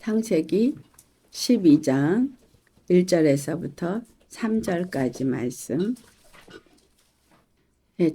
창세기 12장 1절에서부터 3절까지 말씀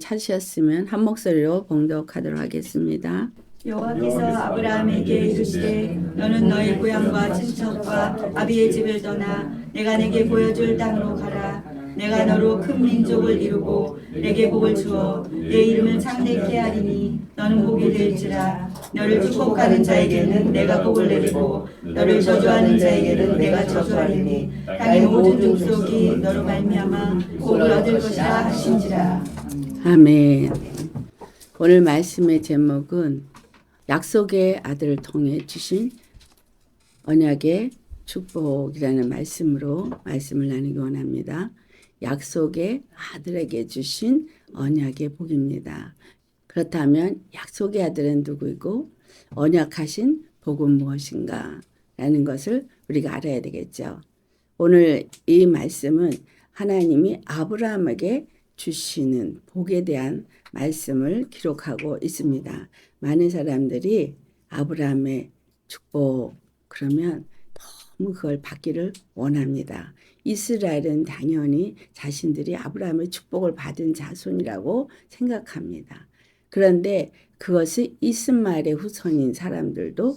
찾으셨으면 한 목소리로 봉독하도록 하겠습니다. 여호와께서 아브라함에게 이르시되 너는 너희 고향과 친척과 아비의 집을 떠나 내가 내게 보여줄 땅으로 가라. 내가 너로 큰 민족을 이루고 내게 복을 주어 내 이름을 창대케 하리니 너는 복이 될지라. 너를 축복하는 자에게는 내가 복을 내리고 너를 저주하는 자에게는 내가 저주하리니 땅의 모든 족속이 너로 말미암아 복을 얻을 것이라 하신지라. 아멘. 오늘 말씀의 제목은 약속의 아들을 통해 주신 언약의 축복이라는 말씀으로 말씀을 나누기 원합니다. 약속의 아들에게 주신 언약의 복입니다. 그렇다면 약속의 아들은 누구이고 언약하신 복은 무엇인가 라는 것을 우리가 알아야 되겠죠. 오늘 이 말씀은 하나님이 아브라함에게 주시는 복에 대한 말씀을 기록하고 있습니다. 많은 사람들이 아브라함의 축복 그러면 너무 그걸 받기를 원합니다. 이스라엘은 당연히 자신들이 아브라함의 축복을 받은 자손이라고 생각합니다. 그런데 그것을 이스마엘의 후손인 사람들도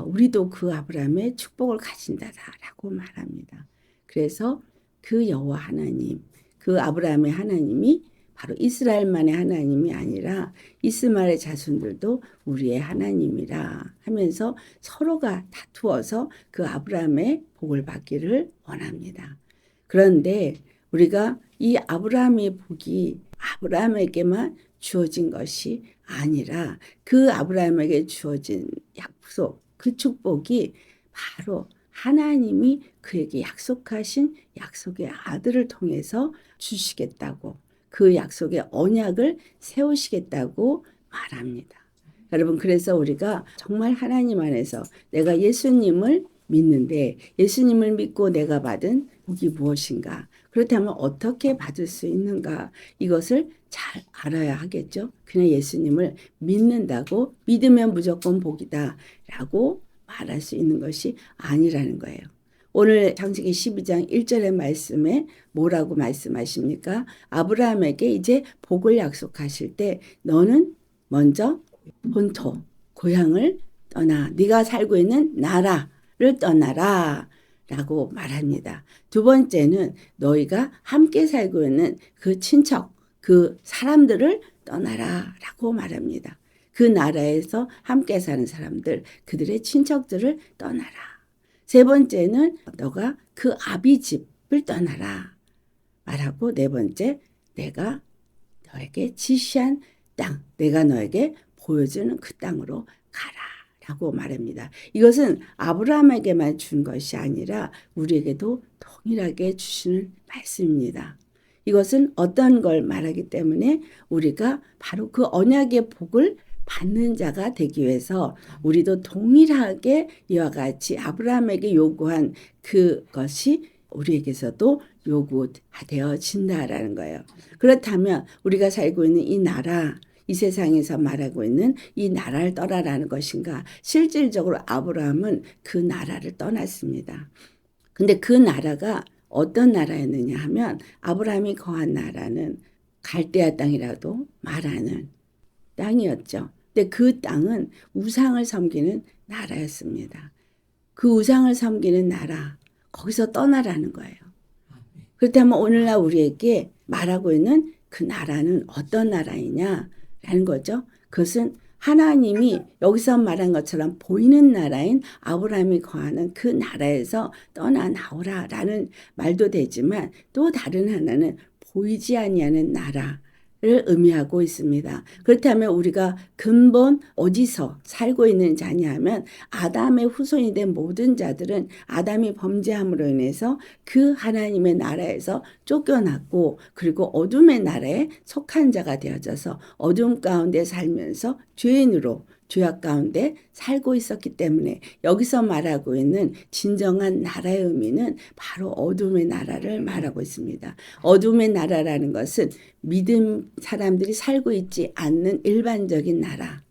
우리도 그 아브라함의 축복을 가진다라고 말합니다. 그래서 그 여호와 하나님, 그 아브라함의 하나님이 바로 이스라엘만의 하나님이 아니라 이스마엘의 자손들도 우리의 하나님이라 하면서 서로가 다투어서 그 아브라함의 복을 받기를 원합니다. 그런데 우리가 이 아브라함의 복이 아브라함에게만 주어진 것이 아니라 그 아브라함에게 주어진 약속, 그 축복이 바로 하나님이 그에게 약속하신 약속의 아들을 통해서 주시겠다고 그 약속의 언약을 세우시겠다고 말합니다. 여러분 그래서 우리가 정말 하나님 안에서 내가 예수님을 믿는데 예수님을 믿고 내가 받은 복이 무엇인가? 그렇다면 어떻게 받을 수 있는가? 이것을 잘 알아야 하겠죠. 그냥 예수님을 믿는다고 믿으면 무조건 복이다 라고 말할 수 있는 것이 아니라는 거예요. 오늘 창세기 12장 1절의 말씀에 뭐라고 말씀하십니까? 아브라함에게 이제 복을 약속하실 때 너는 먼저 본토, 고향을 떠나 네가 살고 있는 나라를 떠나라 라고 말합니다. 두 번째는 너희가 함께 살고 있는 그 친척, 그 사람들을 떠나라 라고 말합니다. 그 나라에서 함께 사는 사람들, 그들의 친척들을 떠나라. 세 번째는 너가 그 아비 집을 떠나라 말하고 네 번째 내가 너에게 지시한 땅, 내가 너에게 보여주는 그 땅으로 가라 라고 말합니다. 이것은 아브라함에게만 준 것이 아니라 우리에게도 동일하게 주시는 말씀입니다. 이것은 어떤 걸 말하기 때문에 우리가 바로 그 언약의 복을 받는 자가 되기 위해서 우리도 동일하게 이와 같이 아브라함에게 요구한 그것이 우리에게서도 요구되어진다라는 거예요. 그렇다면 우리가 살고 있는 이 나라, 이 세상에서 말하고 있는 이 나라를 떠나라는 것인가? 실질적으로 아브라함은 그 나라를 떠났습니다. 근데 그 나라가 어떤 나라였느냐 하면 아브라함이 거한 나라는 갈대아 땅이라도 말하는 땅이었죠. 근데 그 땅은 우상을 섬기는 나라였습니다. 그 우상을 섬기는 나라, 거기서 떠나라는 거예요. 그렇다면 오늘날 우리에게 말하고 있는 그 나라는 어떤 나라이냐라는 거죠. 그것은 하나님이 여기서 말한 것처럼 보이는 나라인 아브라함이 거하는 그 나라에서 떠나 나오라라는 말도 되지만 또 다른 하나는 보이지 아니하는 나라를 의미하고 있습니다. 그렇다면 우리가 근본 어디서 살고 있는 자냐 하면 아담의 후손이 된 모든 자들은 아담이 범죄함으로 인해서 그 하나님의 나라에서 쫓겨났고 그리고 어둠의 나라에 속한 자가 되어져서 어둠 가운데 살면서 죄인으로 죄악 가운데 살고 있었기 때문에 여기서 말하고 있는 진정한 나라의 의미는 바로 어둠의 나라를 말하고 있습니다. 어둠의 나라라는 것은 믿음 사람들이 살고 있지 않는 일반적인 나라,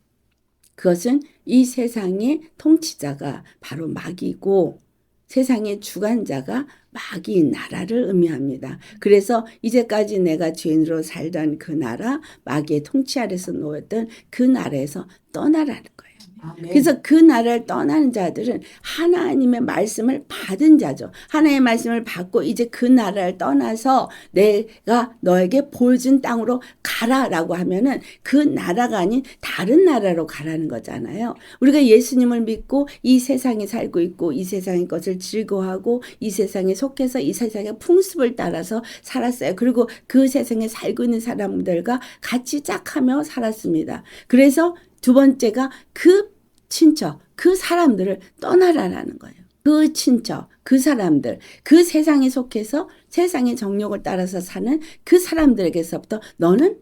그것은 이 세상의 통치자가 바로 마귀고 세상의 주관자가 마귀인 나라를 의미합니다. 그래서 이제까지 내가 죄인으로 살던 그 나라, 마귀의 통치 아래서 놓였던 그 나라에서 떠나라는 거예요. 그래서 그 나라를 떠나는 자들은 하나님의 말씀을 받은 자죠. 하나님의 말씀을 받고 이제 그 나라를 떠나서 내가 너에게 보여준 땅으로 가라라고 하면은 그 나라가 아닌 다른 나라로 가라는 거잖아요. 우리가 예수님을 믿고 이 세상에 살고 있고 이 세상의 것을 즐거워하고 이 세상에 속해서 이 세상의 풍습을 따라서 살았어요. 그리고 그 세상에 살고 있는 사람들과 같이 짝하며 살았습니다. 그래서 두 번째가 그 친척, 그 사람들을 떠나라라는 거예요. 그 친척, 그 사람들, 그 세상에 속해서 세상의 정욕을 따라서 사는 그 사람들에게서부터 너는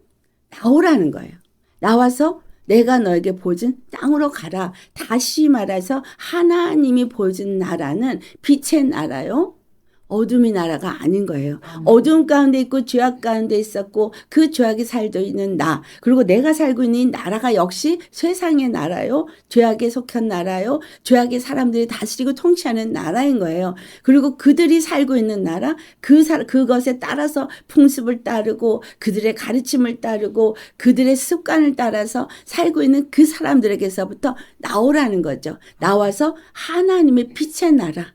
나오라는 거예요. 나와서 내가 너에게 보여준 땅으로 가라. 다시 말해서 하나님이 보여준 나라는 빛의 나라요. 어둠의 나라가 아닌 거예요. 어둠 가운데 있고 죄악 가운데 있었고 그 죄악이 살고 있는 나, 그리고 내가 살고 있는 이 나라가 역시 세상의 나라요. 죄악에 속한 나라요. 죄악의 사람들이 다스리고 통치하는 나라인 거예요. 그리고 그들이 살고 있는 나라, 그것에 따라서 풍습을 따르고 그들의 가르침을 따르고 그들의 습관을 따라서 살고 있는 그 사람들에게서부터 나오라는 거죠. 나와서 하나님의 빛의 나라,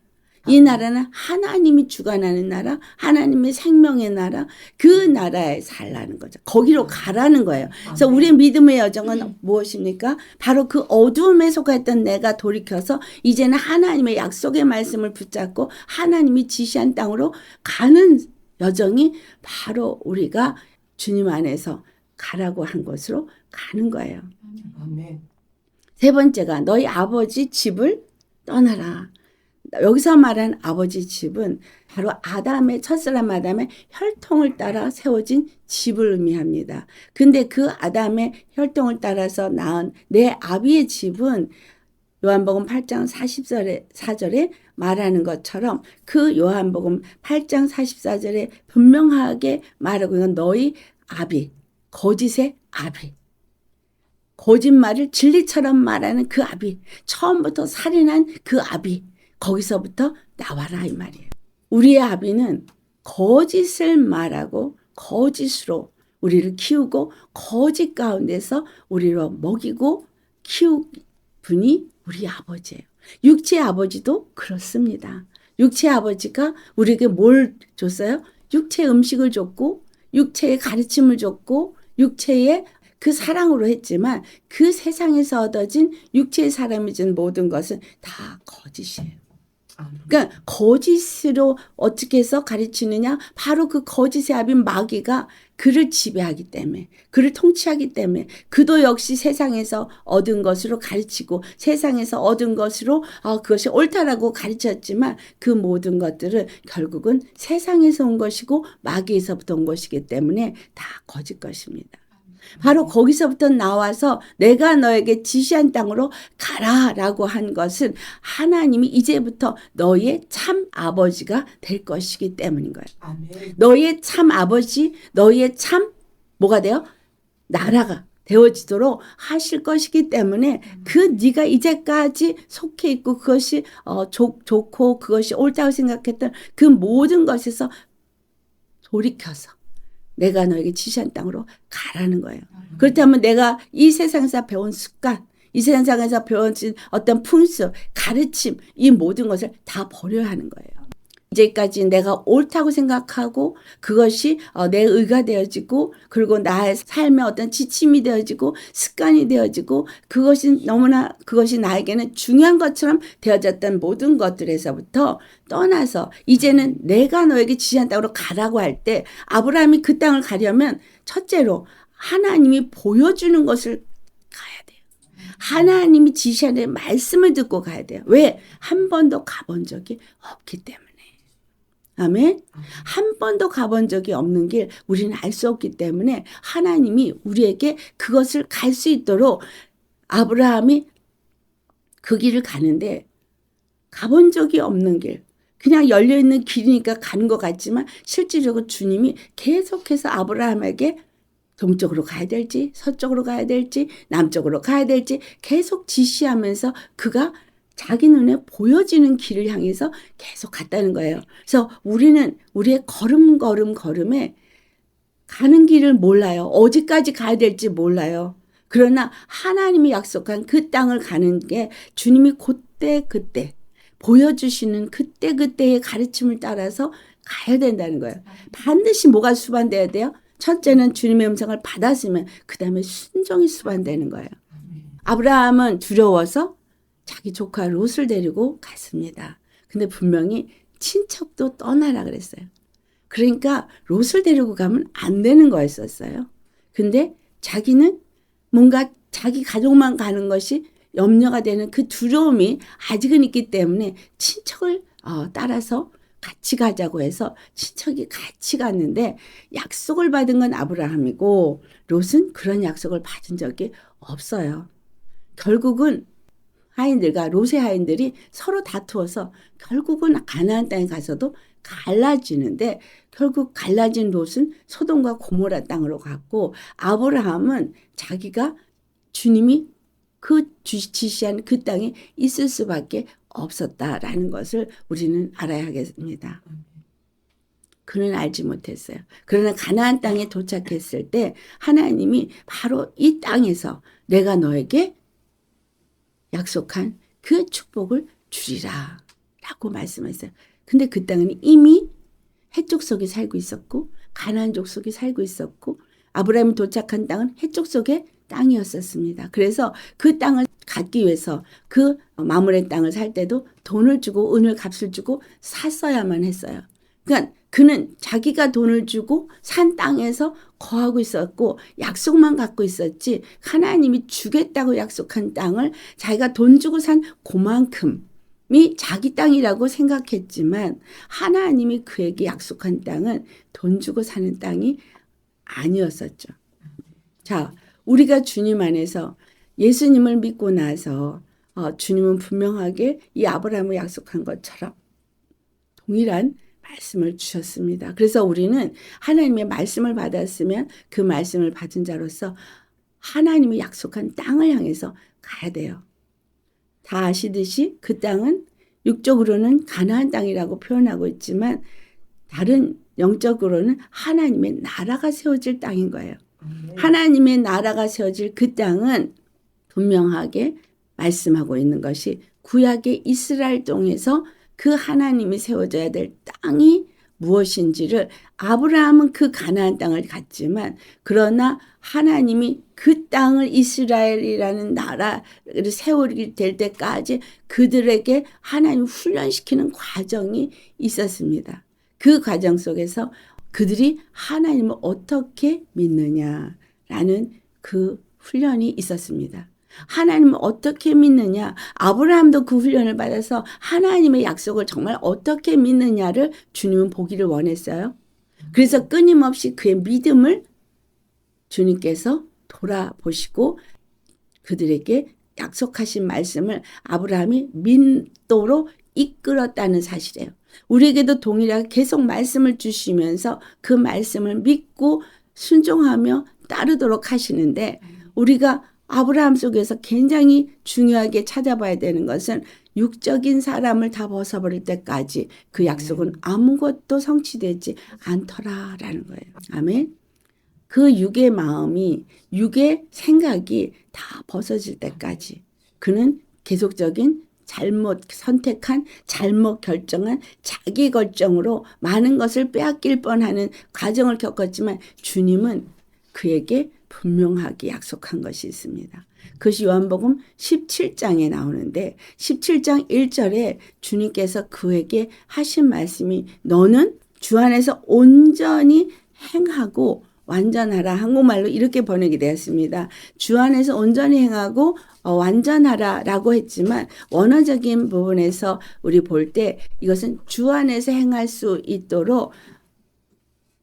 이 나라는 하나님이 주관하는 나라, 하나님의 생명의 나라, 그 나라에 살라는 거죠. 거기로 가라는 거예요. 그래서 우리의 믿음의 여정은 무엇입니까? 바로 그 어두움에 속했던 내가 돌이켜서 이제는 하나님의 약속의 말씀을 붙잡고 하나님이 지시한 땅으로 가는 여정이 바로 우리가 주님 안에서 가라고 한 것으로 가는 거예요. 아멘. 세 번째가 너희 아버지 집을 떠나라. 여기서 말한 아버지 집은 바로 아담의 첫사람 아담의 혈통을 따라 세워진 집을 의미합니다. 근데 그 아담의 혈통을 따라서 낳은 내 아비의 집은 요한복음 8장 44절에 말하는 것처럼 그 요한복음 8장 44절에 분명하게 말하고 있는 너희 아비, 거짓의 아비. 거짓말을 진리처럼 말하는 그 아비, 처음부터 살인한 그 아비, 거기서부터 나와라 이 말이에요. 우리의 아비는 거짓을 말하고 거짓으로 우리를 키우고 거짓 가운데서 우리로 먹이고 키운 분이 우리 아버지예요. 육체의 아버지도 그렇습니다. 육체의 아버지가 우리에게 뭘 줬어요? 육체의 음식을 줬고 육체의 가르침을 줬고 육체의 그 사랑으로 했지만 그 세상에서 얻어진 육체의 사람이 준 모든 것은 다 거짓이에요. 그러니까 거짓으로 어떻게 해서 가르치느냐? 바로 그 거짓의 아비인 마귀가 그를 지배하기 때문에, 그를 통치하기 때문에 그도 역시 세상에서 얻은 것으로 가르치고 세상에서 얻은 것으로 그것이 옳다라고 가르쳤지만 그 모든 것들은 결국은 세상에서 온 것이고 마귀에서부터 온 것이기 때문에 다 거짓 것입니다. 바로 거기서부터 나와서 내가 너에게 지시한 땅으로 가라라고 한 것은 하나님이 이제부터 너의 참 아버지가 될 것이기 때문인 거예요. 아멘. 너의 참 아버지, 너의 참 뭐가 돼요? 나라가 되어지도록 하실 것이기 때문에 그 네가 이제까지 속해 있고 그것이 좋고 그것이 옳다고 생각했던 그 모든 것에서 돌이켜서 내가 너에게 지시한 땅으로 가라는 거예요. 그렇다면 내가 이 세상에서 배운 습관, 이 세상에서 배워진 어떤 풍습, 가르침, 이 모든 것을 다 버려야 하는 거예요. 이제까지 내가 옳다고 생각하고 그것이 내 의가 되어지고 그리고 나의 삶의 어떤 지침이 되어지고 습관이 되어지고 그것이 나에게는 중요한 것처럼 되어졌던 모든 것들에서부터 떠나서 이제는 내가 너에게 지시한 땅으로 가라고 할 때 아브라함이 그 땅을 가려면 첫째로 하나님이 보여주는 것을 가야 돼요. 하나님이 지시하는 말씀을 듣고 가야 돼요. 왜? 한 번도 가본 적이 없기 때문에. 아멘. 한 번도 가본 적이 없는 길 우리는 알 수 없기 때문에 하나님이 우리에게 그것을 갈 수 있도록 아브라함이 그 길을 가는데 가본 적이 없는 길, 그냥 열려있는 길이니까 가는 것 같지만 실질적으로 주님이 계속해서 아브라함에게 동쪽으로 가야 될지 서쪽으로 가야 될지 남쪽으로 가야 될지 계속 지시하면서 그가 자기 눈에 보여지는 길을 향해서 계속 갔다는 거예요. 그래서 우리는 우리의 걸음에 가는 길을 몰라요. 어디까지 가야 될지 몰라요. 그러나 하나님이 약속한 그 땅을 가는 게 주님이 그때 보여주시는 그때의 가르침을 따라서 가야 된다는 거예요. 반드시 뭐가 수반돼야 돼요? 첫째는 주님의 음성을 받았으면 그 다음에 순종이 수반되는 거예요. 아브라함은 두려워서 자기 조카 롯을 데리고 갔습니다. 근데 분명히 친척도 떠나라 그랬어요. 그러니까 롯을 데리고 가면 안 되는 거였었어요. 근데 자기는 뭔가 자기 가족만 가는 것이 염려가 되는 그 두려움이 아직은 있기 때문에 친척을 따라서 같이 가자고 해서 친척이 같이 갔는데 약속을 받은 건 아브라함이고 롯은 그런 약속을 받은 적이 없어요. 결국은 롯의 하인들이 서로 다투어서 결국은 가나안 땅에 가서도 갈라지는데 결국 갈라진 롯은 소돔과 고모라 땅으로 갔고 아브라함은 자기가 주님이 지시한 그 땅에 있을 수밖에 없었다라는 것을 우리는 알아야 하겠습니다. 그는 알지 못했어요. 그러나 가나안 땅에 도착했을 때 하나님이 바로 이 땅에서 내가 너에게 약속한 그 축복을 주리라 라고 말씀했어요. 근데 그 땅은 이미 해족 속에 살고 있었고 가나안 족속이 살고 있었고 아브라함이 도착한 땅은 해족 속의 땅이었었습니다. 그래서 그 땅을 갖기 위해서 그 마므레 땅을 살 때도 돈을 주고 은을 값을 주고 샀어야만 했어요. 그러니까 그는 자기가 돈을 주고 산 땅에서 거하고 있었고 약속만 갖고 있었지 하나님이 주겠다고 약속한 땅을 자기가 돈 주고 산 그만큼이 자기 땅이라고 생각했지만 하나님이 그에게 약속한 땅은 돈 주고 사는 땅이 아니었었죠. 자, 우리가 주님 안에서 예수님을 믿고 나서 주님은 분명하게 이 아브라함을 약속한 것처럼 동일한 말씀을 주셨습니다. 그래서 우리는 하나님의 말씀을 받았으면 그 말씀을 받은 자로서 하나님이 약속한 땅을 향해서 가야 돼요. 다 아시듯이 그 땅은 육적으로는 가나안 땅이라고 표현하고 있지만 다른 영적으로는 하나님의 나라가 세워질 땅인 거예요. 하나님의 나라가 세워질 그 땅은 분명하게 말씀하고 있는 것이 구약의 이스라엘 땅에서 그 하나님이 세워져야 될 땅이 무엇인지를 아브라함은 그 가나안 땅을 갔지만 그러나 하나님이 그 땅을 이스라엘이라는 나라를 세우게 될 때까지 그들에게 하나님 훈련시키는 과정이 있었습니다. 그 과정 속에서 그들이 하나님을 어떻게 믿느냐라는 그 훈련이 있었습니다. 하나님을 어떻게 믿느냐? 아브라함도 그 훈련을 받아서 하나님의 약속을 정말 어떻게 믿느냐를 주님은 보기를 원했어요. 그래서 끊임없이 그의 믿음을 주님께서 돌아보시고 그들에게 약속하신 말씀을 아브라함이 믿도록 이끌었다는 사실이에요. 우리에게도 동일하게 계속 말씀을 주시면서 그 말씀을 믿고 순종하며 따르도록 하시는데 우리가 아브라함 속에서 굉장히 중요하게 찾아봐야 되는 것은 육적인 사람을 다 벗어버릴 때까지 그 약속은 아무것도 성취되지 않더라라는 거예요. 아멘. 그 육의 마음이 육의 생각이 다 벗어질 때까지 그는 계속적인 잘못 선택한 잘못 결정한 자기 결정으로 많은 것을 빼앗길 뻔하는 과정을 겪었지만 주님은 그에게 분명하게 약속한 것이 있습니다. 그것이 요한복음 17장에 나오는데 17장 1절에 주님께서 그에게 하신 말씀이 너는 주 안에서 온전히 행하고 완전하라. 한국말로 이렇게 번역이 되었습니다. 주 안에서 온전히 행하고 완전하라 라고 했지만 원어적인 부분에서 우리 볼 때 이것은 주 안에서 행할 수 있도록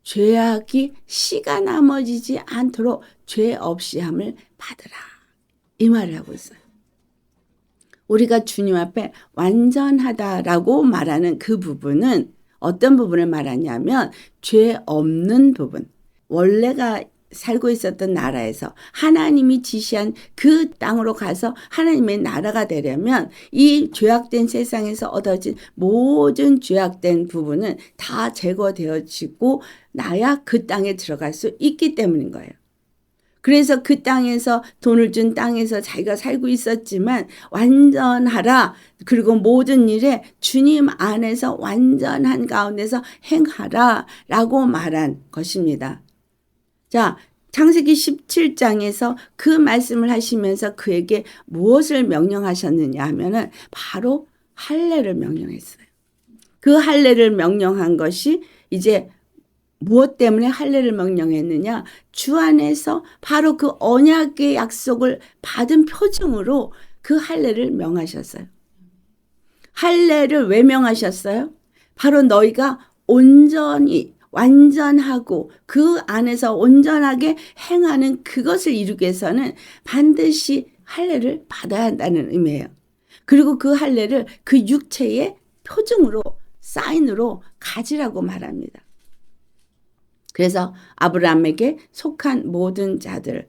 죄악이 씨가 남아지지 않도록 죄 없이 함을 받으라. 이 말을 하고 있어요. 우리가 주님 앞에 완전하다라고 말하는 그 부분은 어떤 부분을 말하냐면 죄 없는 부분. 원래가 살고 있었던 나라에서 하나님이 지시한 그 땅으로 가서 하나님의 나라가 되려면 이 죄악된 세상에서 얻어진 모든 죄악된 부분은 다 제거되어지고 나야 그 땅에 들어갈 수 있기 때문인 거예요. 그래서 그 땅에서 돈을 준 땅에서 자기가 살고 있었지만 완전하라. 그리고 모든 일에 주님 안에서 완전한 가운데서 행하라 라고 말한 것입니다. 자, 창세기 17장에서 그 말씀을 하시면서 그에게 무엇을 명령하셨느냐 하면은 바로 할례를 명령했어요. 그 할례를 명령한 것이 이제 무엇 때문에 할례를 명령했느냐? 주 안에서 바로 그 언약의 약속을 받은 표징으로 그 할례를 명하셨어요. 할례를 왜 명하셨어요? 바로 너희가 온전히 완전하고 그 안에서 온전하게 행하는 그것을 이루기 위해서는 반드시 할례를 받아야 한다는 의미예요. 그리고 그 할례를 그 육체의 표징으로 사인으로 가지라고 말합니다. 그래서 아브라함에게 속한 모든 자들,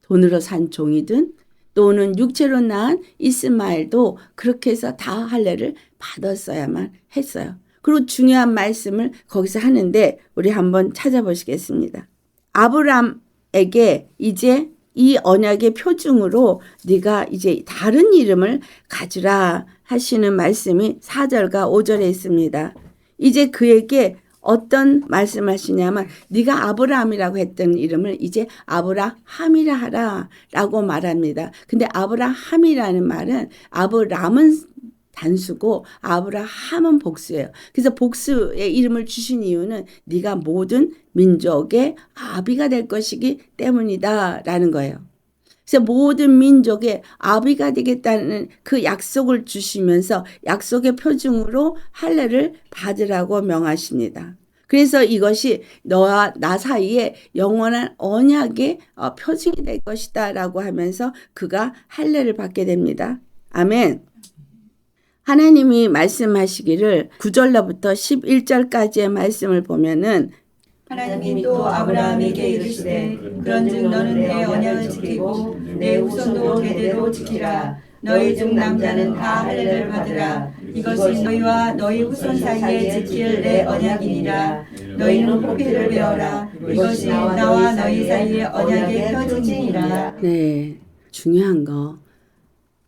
돈으로 산 종이든 또는 육체로 낳은 이스마엘도 그렇게 해서 다 할례를 받았어야만 했어요. 그리고 중요한 말씀을 거기서 하는데 우리 한번 찾아보시겠습니다. 아브라함에게 이제 이 언약의 표징으로 네가 이제 다른 이름을 가지라 하시는 말씀이 4절과 5절에 있습니다. 이제 그에게 어떤 말씀하시냐면 네가 아브라함이라고 했던 이름을 이제 아브라함이라 하라 라고 말합니다. 근데 아브라함이라는 말은 아브람은 단수고 아브라함은 복수예요. 그래서 복수의 이름을 주신 이유는 네가 모든 민족의 아비가 될 것이기 때문이다 라는 거예요. 그래서 모든 민족의 아비가 되겠다는 그 약속을 주시면서 약속의 표징으로 할례를 받으라고 명하십니다. 그래서 이것이 너와 나 사이에 영원한 언약의 표징이 될 것이다 라고 하면서 그가 할례를 받게 됩니다. 아멘. 하나님이 말씀하시기를 9절로부터 11절까지의 말씀을 보면은 하나님이 또 아브라함에게 이르시되 그런즉 너는 내 언약을 지키고 내 후손도 대대로 지키라. 너희 중 남자는 다 할례를 받으라. 이것이 너희와 너희 후손 사이에 지킬 내 언약이니라. 너희는 포기를 배워라. 이것이 나와 너희 사이의 언약의 표징이니라. 네, 중요한 거.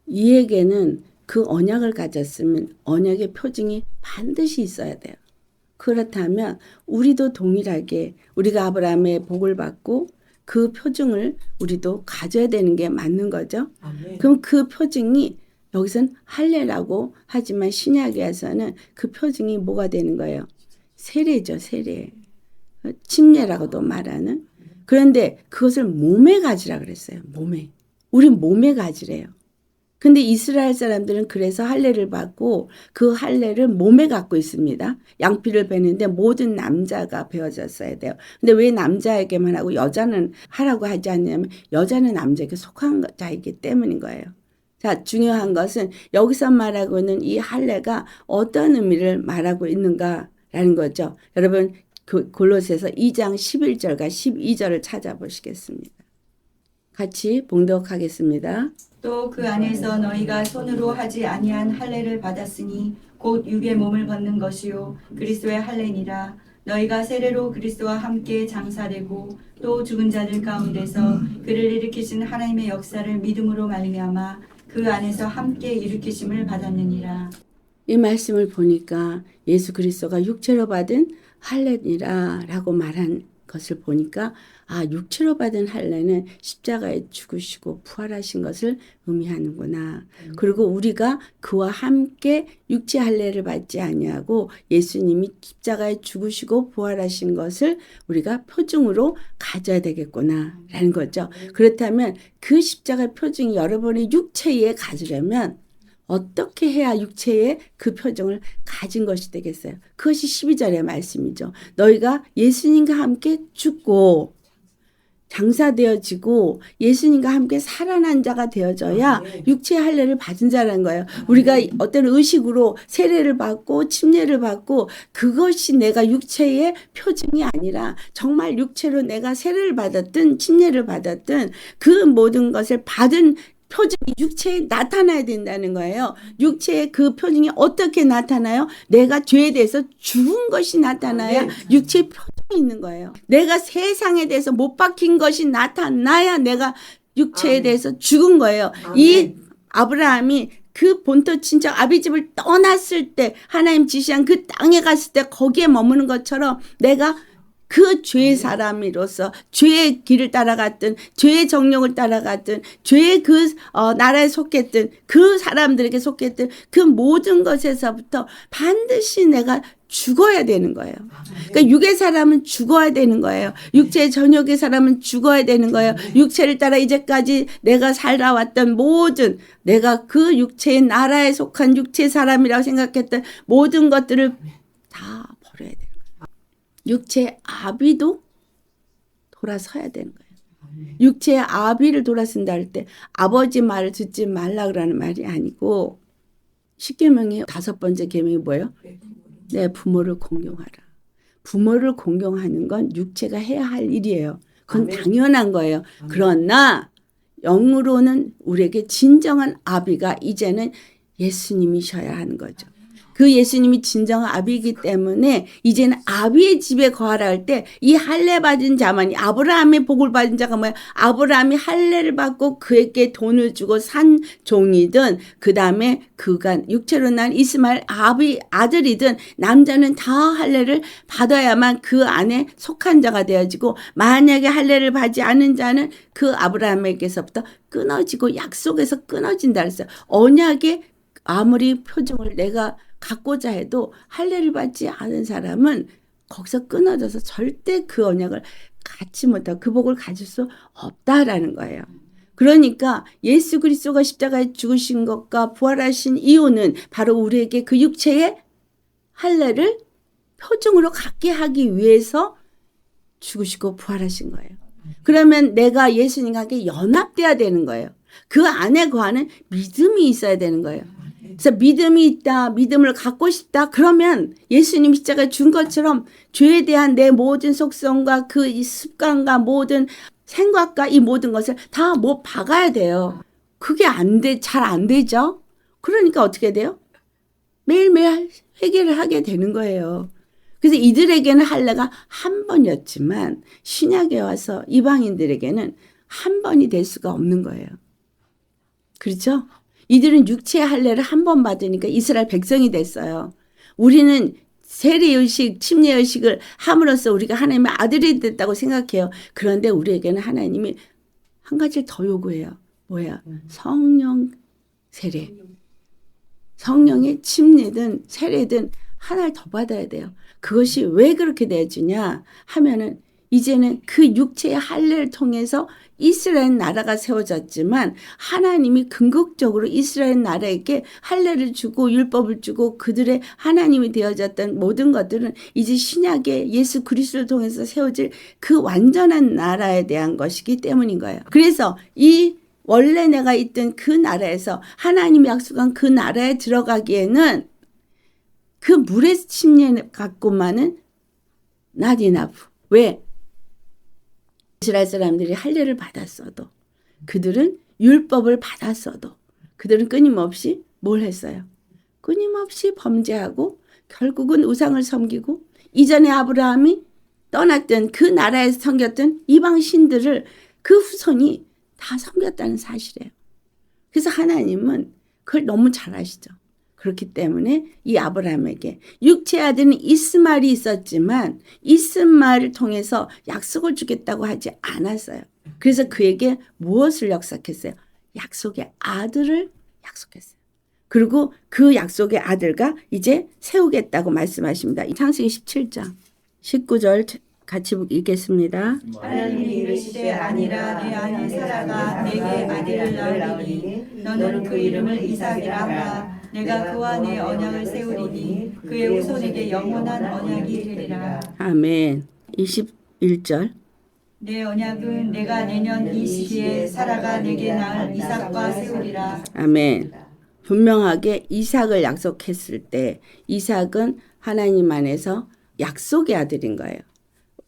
이에게는 그 언약을 가졌으면 언약의 표징이 반드시 있어야 돼요. 그렇다면 우리도 동일하게 우리가 아브라함의 복을 받고 그 표징을 우리도 가져야 되는 게 맞는 거죠. 아멘. 그럼 그 표징이 여기선 할례라고 하지만 신약에서는 그 표징이 뭐가 되는 거예요? 세례죠, 세례. 침례라고도 말하는. 그런데 그것을 몸에 가지라 그랬어요. 몸에. 우리 몸에 가지래요. 근데 이스라엘 사람들은 그래서 할례를 받고 그 할례를 몸에 갖고 있습니다. 양피를 베는데 모든 남자가 베어졌어야 돼요. 근데 왜 남자에게만 하고 여자는 하라고 하지 않냐면 여자는 남자에게 속한 자이기 때문인 거예요. 자, 중요한 것은 여기서 말하고 있는 이 할례가 어떤 의미를 말하고 있는가라는 거죠. 여러분 그 골로새서 2장 11절과 12절을 찾아보시겠습니다. 같이 봉독하겠습니다. 또 그 안에서 너희가 손으로 하지 아니한 할례를 받았으니 곧 육의 몸을 벗는 것이요 그리스도의 할례니라. 너희가 세례로 그리스도와 함께 장사되고 또 죽은 자들 가운데서 그를 일으키신 하나님의 역사를 믿음으로 말미암아 그 안에서 함께 일으키심을 받았느니라. 이 말씀을 보니까 예수 그리스도가 육체로 받은 할례니라 라고 말한 것을 보니까 육체로 받은 할례는 십자가에 죽으시고 부활하신 것을 의미하는구나. 그리고 우리가 그와 함께 육체 할례를 받지 아니하고 예수님이 십자가에 죽으시고 부활하신 것을 우리가 표징으로 가져야 되겠구나 라는 거죠. 그렇다면 그 십자가의 표징이 여러분의 육체에 가지려면 어떻게 해야 육체에 그 표징을 가진 것이 되겠어요? 그것이 12절의 말씀이죠. 너희가 예수님과 함께 죽고 장사되어지고 예수님과 함께 살아난 자가 되어져야 육체의 할례를 받은 자라는 거예요. 우리가 어떤 의식으로 세례를 받고 침례를 받고 그것이 내가 육체의 표징이 아니라 정말 육체로 내가 세례를 받았든 침례를 받았든 그 모든 것을 받은 표징이 육체에 나타나야 된다는 거예요. 육체의 그 표징이 어떻게 나타나요? 내가 죄에 대해서 죽은 것이 나타나야 육체의 표징이 있는 거예요. 내가 세상에 대해서 못 박힌 것이 나타나야 내가 육체에 대해서 죽은 거예요. 이 아브라함이 그 본토 친척 아비집을 떠났을 때 하나님 지시한 그 땅에 갔을 때 거기에 머무는 것처럼 내가 그 죄의 사람으로서 죄의 길을 따라갔든 죄의 정령을 따라갔든 죄의 그 나라에 속했든 그 사람들에게 속했든 그 모든 것에서부터 반드시 내가 죽어야 되는 거예요. 그러니까 육의 사람은 죽어야 되는 거예요. 육체의 전역의 사람은 죽어야 되는 거예요. 육체를 따라 이제까지 내가 살아왔던 모든 내가 그 육체의 나라에 속한 육체의 사람이라고 생각했던 모든 것들을 다 버려야 돼요. 육체의 아비도 돌아서야 되는 거예요. 육체의 아비를 돌아선다 할 때 아버지 말을 듣지 말라 그러는 말이 아니고 10계명의 5번째 계명이 뭐예요? 내 부모를 공경하라. 부모를 공경하는 건 육체가 해야 할 일이에요. 그건 당연한 거예요. 그러나 영으로는 우리에게 진정한 아비가 이제는 예수님이셔야 하는 거죠. 그 예수님이 진정한 아비이기 때문에 이제는 아비의 집에 거하라 할 때 이 할례 받은 자만이 아브라함의 복을 받은 자가 뭐야? 아브라함이 할례를 받고 그에게 돈을 주고 산 종이든 그 다음에 그가 육체로 난 이스마엘 아들이든 남자는 다 할례를 받아야만 그 안에 속한 자가 되어지고 만약에 할례를 받지 않은 자는 그 아브라함에게서부터 끊어지고 약속에서 끊어진다 그랬어요. 언약의 아무리 표정을 내가 갖고자 해도 할례를 받지 않은 사람은 거기서 끊어져서 절대 그 언약을 갖지 못하고 그 복을 가질 수 없다라는 거예요. 그러니까 예수 그리스도가 십자가에 죽으신 것과 부활하신 이유는 바로 우리에게 그 육체의 할례를 표징으로 갖게 하기 위해서 죽으시고 부활하신 거예요. 그러면 내가 예수님과 함께 연합돼야 되는 거예요. 그 안에 거하는 믿음이 있어야 되는 거예요. 그래서 믿음이 있다, 믿음을 갖고 싶다. 그러면 예수님 십자가에 준 것처럼 죄에 대한 내 모든 속성과 그 습관과 모든 생각과 이 모든 것을 다 못 박아야 돼요. 그게 잘 안 되죠. 그러니까 어떻게 돼요? 매일매일 회개를 하게 되는 거예요. 그래서 이들에게는 할례가 한 번이었지만 신약에 와서 이방인들에게는 한 번이 될 수가 없는 거예요. 그렇죠? 이들은 육체의 할례를 한 번 받으니까 이스라엘 백성이 됐어요. 우리는 세례의식, 침례의식을 함으로써 우리가 하나님의 아들이 됐다고 생각해요. 그런데 우리에게는 하나님이 한 가지를 더 요구해요. 뭐야? 성령 세례. 성령의 침례든 세례든 하나를 더 받아야 돼요. 그것이 왜 그렇게 되어지냐 하면은 이제는 그 육체의 할례를 통해서 이스라엘 나라가 세워졌지만 하나님이 궁극적으로 이스라엘 나라에게 할례를 주고 율법을 주고 그들의 하나님이 되어졌던 모든 것들은 이제 신약의 예수 그리스도를 통해서 세워질 그 완전한 나라에 대한 것이기 때문인 거예요. 그래서 이 원래 내가 있던 그 나라에서 하나님이 약속한 그 나라에 들어가기에는 그 물의 침례 갖고만은 not enough. 왜? 이스라엘 사람들이 할례를 받았어도 그들은 율법을 받았어도 그들은 끊임없이 뭘 했어요? 끊임없이 범죄하고 결국은 우상을 섬기고 이전에 아브라함이 떠났던 그 나라에서 섬겼던 이방 신들을 그 후손이 다 섬겼다는 사실이에요. 그래서 하나님은 그걸 너무 잘 아시죠. 그렇기 때문에 이 아브라함에게 육체의 아들은 이스마엘이 있었지만 이스마엘을 통해서 약속을 주겠다고 하지 않았어요. 그래서 그에게 무엇을 약속했어요? 약속의 아들을 약속했어요. 그리고 그 약속의 아들과 이제 세우겠다고 말씀하십니다. 창세기 17장 19절 같이 읽겠습니다. 하나님이 이르시되 아니라 내 아내 사라가 내게 아들을 낳으리니 너는 그 이름을 이삭이라 하라. 내가 그와 내 언약을 세우리니 그의 후손에게 영원한 언약이 되리라. 아멘. 21절 내 언약은 내가 내년 이 시기에 사라가 내게 낳을 이삭과 세우리라. 아멘. 분명하게 이삭을 약속했을 때 이삭은 하나님 안에서 약속의 아들인 거예요.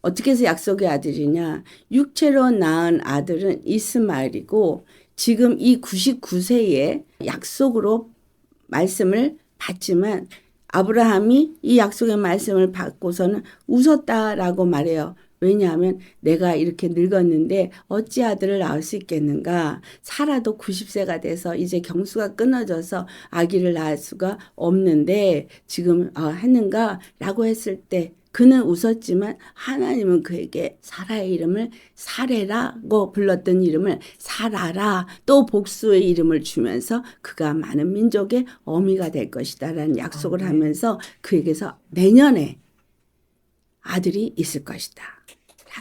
어떻게 해서 약속의 아들이냐? 육체로 낳은 아들은 이스마엘이고 지금 이 99세에 약속으로 말씀을 받지만 아브라함이 이 약속의 말씀을 받고서는 웃었다라고 말해요. 왜냐하면 내가 이렇게 늙었는데 어찌 아들을 낳을 수 있겠는가? 사라도 90세가 돼서 이제 경수가 끊어져서 아기를 낳을 수가 없는데 지금 했는가? 라고 했을 때 그는 웃었지만 하나님은 그에게 사라의 이름을 사레라고 불렀던 이름을 사라라 또 복수의 이름을 주면서 그가 많은 민족의 어미가 될 것이다 라는 약속을 하면서 그에게서 내년에 아들이 있을 것이다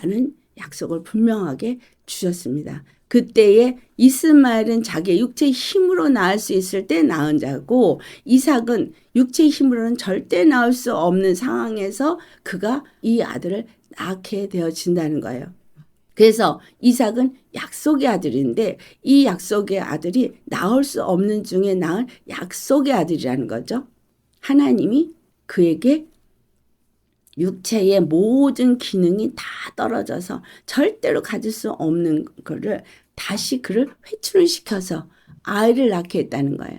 라는 약속을 분명하게 주셨습니다. 그때에 이스마엘은 자기의 육체의 힘으로 낳을 수 있을 때 낳은 자고 이삭은 육체의 힘으로는 절대 낳을 수 없는 상황에서 그가 이 아들을 낳게 되어진다는 거예요. 그래서 이삭은 약속의 아들인데 이 약속의 아들이 낳을 수 없는 중에 낳은 약속의 아들이라는 거죠. 하나님이 그에게 육체의 모든 기능이 다 떨어져서 절대로 가질 수 없는 거를 다시 그를 회춘을 시켜서 아이를 낳게 했다는 거예요.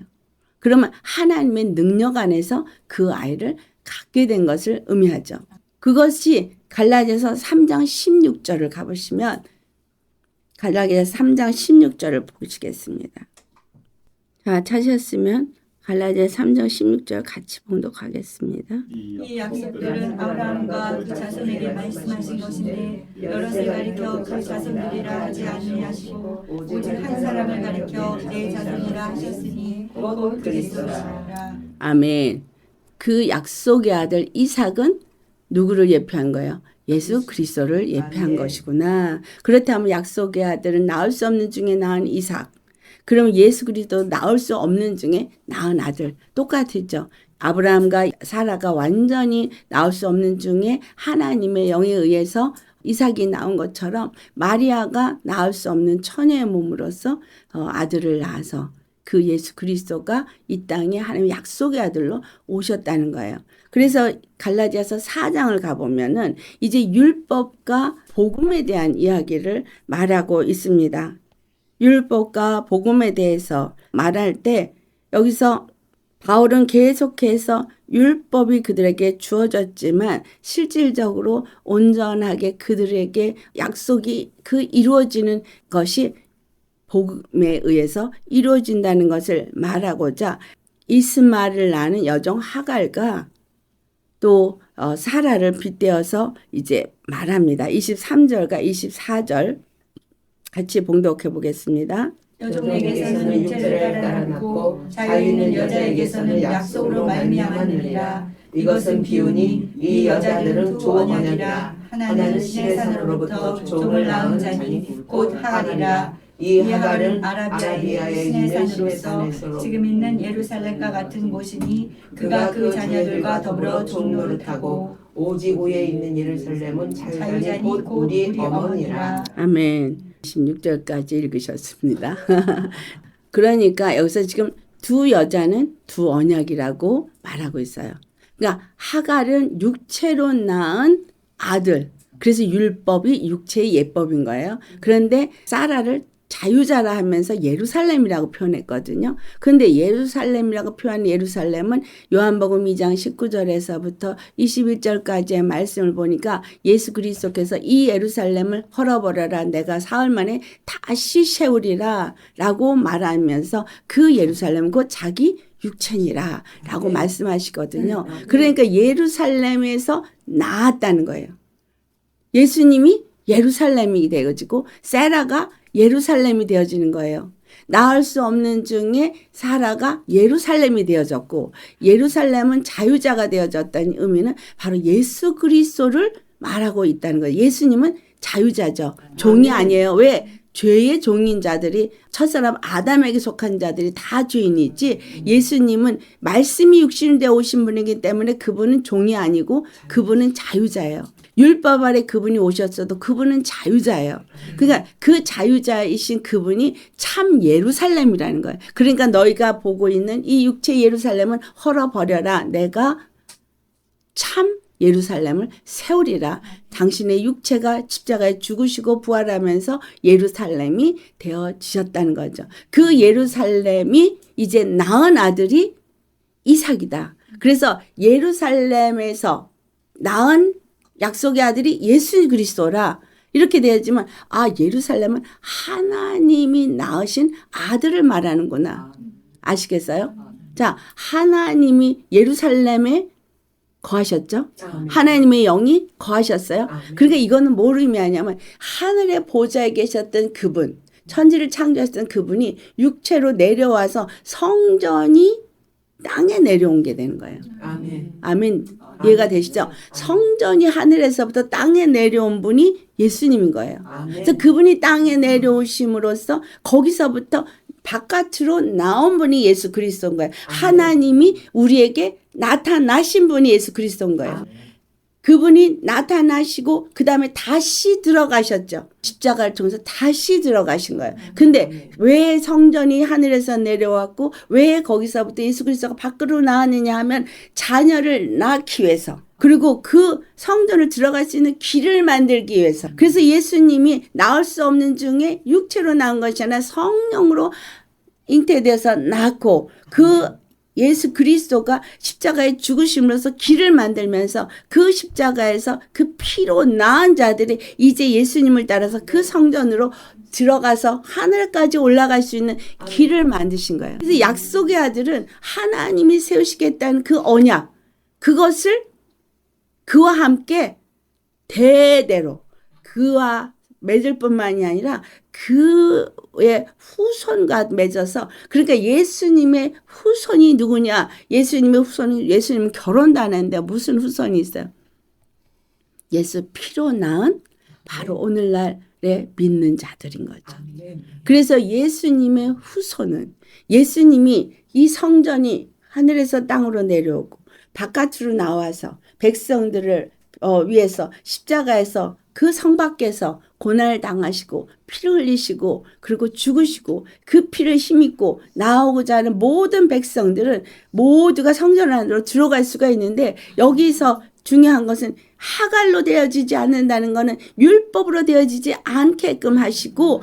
그러면 하나님의 능력 안에서 그 아이를 갖게 된 것을 의미하죠. 그것이 갈라디아서 3장 16절을 가보시면 갈라디아서 3장 16절을 보시겠습니다. 자, 찾으셨으면 갈라디아 3장 16절 같이 봉독하겠습니다. 이 약속들은 아브라함과 그 자손에게 말씀하신 것인데 여럿을 가리켜 그 자손들이라 하지 아니하시고 오직 한 사람을 가리켜 내 자손이라 하셨으니 곧 그리스도라. 아멘. 그 약속의 아들 이삭은 누구를 예표한 거예요? 예수 그리스도를 예표한 것이구나. 그렇다면 약속의 아들은 낳을 수 없는 중에 낳은 이삭. 그럼 예수 그리스도 낳을 수 없는 중에 낳은 아들 똑같죠. 아브라함과 사라가 완전히 낳을 수 없는 중에 하나님의 영에 의해서 이삭이 나온 것처럼 마리아가 낳을 수 없는 처녀의 몸으로서 아들을 낳아서 그 예수 그리스도가 이 땅에 하나님의 약속의 아들로 오셨다는 거예요. 그래서 갈라디아서 4장을 가보면은 이제 율법과 복음에 대한 이야기를 말하고 있습니다. 율법과 복음에 대해서 말할 때 여기서 바울은 계속해서 율법이 그들에게 주어졌지만 실질적으로 온전하게 그들에게 약속이 이루어지는 것이 복음에 의해서 이루어진다는 것을 말하고자 이스마엘을 낳는 여종 하갈과 또 사라를 빗대어서 이제 말합니다. 23절과 24절 같이 봉독해 보겠습니다. 여종에게서는 육체를 따라 낳고 자유 있는 여자에게서는 약속으로 말미암았느니라. 이것은 비유니 이 여자들은 두 언약이라. 하나는 신의 산으로부터 종을 낳은 자니 곧 하갈이라. 이 하갈은 아라비아의 신의 산으로서 지금 있는 예루살렘과 같은 곳이니 그가 그 자녀들과 더불어 종노릇하고 오직 위에 있는 예루살렘은 자유자니 곧 우리 어머니라. 아멘. 16절까지 읽으셨습니다. 그러니까 여기서 지금 두 여자는 두 언약이라고 말하고 있어요. 그러니까 하갈은 육체로 낳은 아들. 그래서 율법이 육체의 예법인 거예요. 그런데 사라를 자유자라 하면서 예루살렘이라고 표현했거든요. 그런데 예루살렘이라고 표현한 예루살렘은 요한복음 2장 19절에서부터 21절까지의 말씀을 보니까 예수 그리스도께서 이 예루살렘을 헐어버려라 내가 사흘 만에 다시 세우리라 라고 말하면서 그 예루살렘은 곧 자기 육체니라 라고 말씀하시거든요. 그러니까 예루살렘에서 나았다는 거예요. 예수님이 예루살렘이 되어지고 세라가 예루살렘이 되어지는 거예요. 낳을 수 없는 중에 사라가 예루살렘이 되어졌고 예루살렘은 자유자가 되어졌다는 의미는 바로 예수 그리스도를 말하고 있다는 거예요. 예수님은 자유자죠. 종이 아니에요. 왜? 죄의 종인 자들이 첫사람 아담에게 속한 자들이 다 죄인이지 예수님은 말씀이 육신이 되어 오신 분이기 때문에 그분은 종이 아니고 그분은 자유자예요. 율법 아래 그분이 오셨어도 그분은 자유자예요. 그러니까 그 자유자이신 그분이 참 예루살렘이라는 거예요. 그러니까 너희가 보고 있는 이 육체 예루살렘은 헐어버려라. 내가 참 예루살렘을 세우리라. 당신의 육체가 십자가에 죽으시고 부활하면서 예루살렘이 되어지셨다는 거죠. 그 예루살렘이 이제 낳은 아들이 이삭이다. 그래서 예루살렘에서 낳은 약속의 아들이 예수 그리스도라. 이렇게 되었지만 예루살렘은 하나님이 낳으신 아들을 말하는구나. 아시겠어요? 자, 하나님이 예루살렘에 거하셨죠? 하나님의 영이 거하셨어요. 그러니까 이거는 뭘 의미하냐면 하늘의 보좌에 계셨던 그분, 천지를 창조하셨던 그분이 육체로 내려와서 성전이 땅에 내려온 게 되는 거예요. 아멘. 이해가 되시죠? 성전이 하늘에서부터 땅에 내려온 분이 예수님인 거예요. 그래서 그분이 땅에 내려오심으로써 거기서부터 바깥으로 나온 분이 예수 그리스도인 거예요. 하나님이 우리에게 나타나신 분이 예수 그리스도인 거예요. 그분이 나타나시고 그 다음에 다시 들어가셨죠. 십자가를 통해서 다시 들어가신 거예요. 근데 왜 성전이 하늘에서 내려왔고 왜 거기서부터 예수 그리스도가 밖으로 나왔느냐 하면 자녀를 낳기 위해서, 그리고 그 성전을 들어갈 수 있는 길을 만들기 위해서. 그래서 예수님이 나올 수 없는 중에 육체로 나온 것이 아니라 성령으로 잉태돼서 낳고 그 예수 그리스도가 십자가에 죽으심으로써 길을 만들면서 그 십자가에서 그 피로 낳은 자들이 이제 예수님을 따라서 그 성전으로 들어가서 하늘까지 올라갈 수 있는 길을 만드신 거예요. 그래서 약속의 아들은 하나님이 세우시겠다는 그 언약, 그것을 그와 함께 대대로 그와 맺을 뿐만이 아니라 그의 후손과 맺어서, 그러니까 예수님의 후손이 누구냐? 예수님의 후손은, 예수님은 결혼도 안 했는데 무슨 후손이 있어요? 예수 피로 낳은 바로 오늘날에 믿는 자들인 거죠. 그래서 예수님의 후손은, 예수님이 이 성전이 하늘에서 땅으로 내려오고 바깥으로 나와서 백성들을 위해서 십자가에서 그 성 밖에서 고난을 당하시고 피를 흘리시고 그리고 죽으시고 그 피를 힘입고 나오고자 하는 모든 백성들은 모두가 성전 안으로 들어갈 수가 있는데, 여기서 중요한 것은 하갈로 되어지지 않는다는 것은 율법으로 되어지지 않게끔 하시고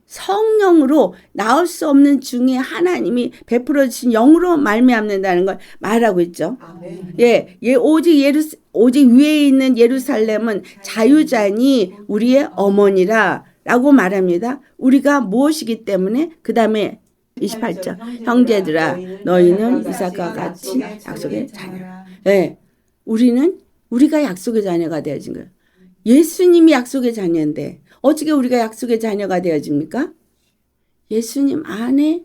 성령으로 나올 수 없는 중에 하나님이 베풀어 주신 영으로 말미암는다는 걸 말하고 있죠. 예, 오직 위에 있는 예루살렘은 자유자니 우리의 어머니라 라고 말합니다. 우리가 무엇이기 때문에. 그 다음에 28절 형제들아 너희는 이삭과 같이 약속의 자녀라. 예, 우리가 약속의 자녀가 되어진 거예요. 예수님이 약속의 자녀인데 어떻게 우리가 약속의 자녀가 되어집니까? 예수님 안에